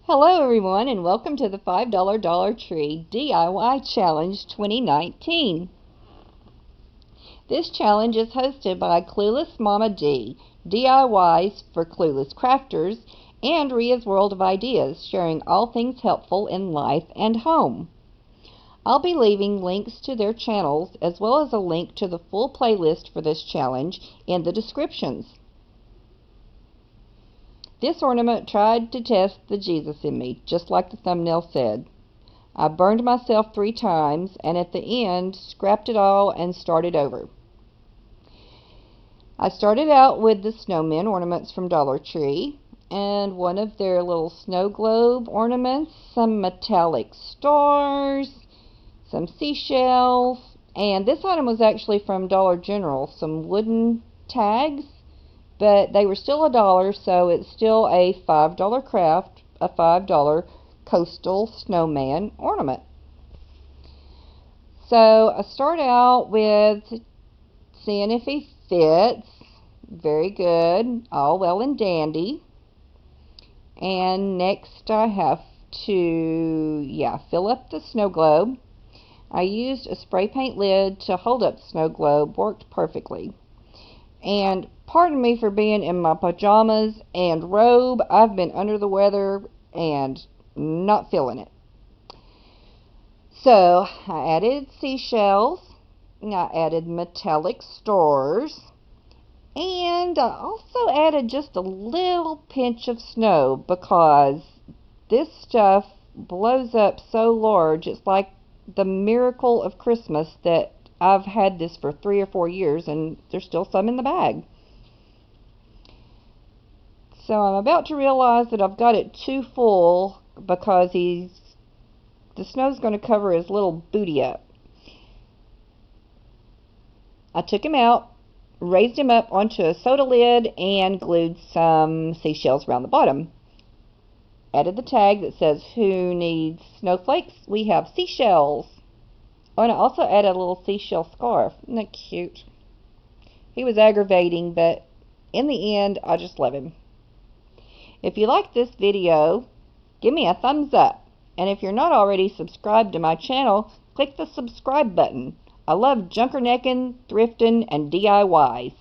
Hello everyone, and welcome to the $5 Dollar Tree DIY Challenge 2019. This challenge is hosted by Clueless Mama D, DIYs for Clueless Crafters, and Ria's World of Ideas, sharing all things helpful in life and home. I'll be leaving links to their channels as well as a link to the full playlist for this challenge in the descriptions. This ornament tried to test the Jesus in me, just like the thumbnail said. I burned myself 3 times, and at the end, scrapped it all and started over. I started out with the snowman ornaments from Dollar Tree, and one of their little snow globe ornaments, some metallic stars, some seashells, and this item was actually from Dollar General, some wooden tags. But they were still $1, so it's still a $5 craft, a $5 coastal snowman ornament. So I start out with seeing if he fits. Very good, all well and dandy. And next I have to, fill up the snow globe. I used a spray paint lid to hold up the snow globe, worked perfectly. And pardon me for being in my pajamas and robe. I've been under the weather and not feeling it. So I added seashells, I added metallic stars, and I also added just a little pinch of snow because this stuff blows up so large. It's like the miracle of Christmas that I've had this for 3 or 4 years and there's still some in the bag. So I'm about to realize that I've got it too full because the snow's going to cover his little booty up. I took him out, raised him up onto a soda lid, and glued some seashells around the bottom. Added the tag that says, "Who needs snowflakes? We have seashells." Oh, and I also added a little seashell scarf. Isn't that cute? He was aggravating, but in the end, I just love him. If you like this video, give me a thumbs up. And if you're not already subscribed to my channel, click the subscribe button. I love junkernecking, thrifting, and DIYs.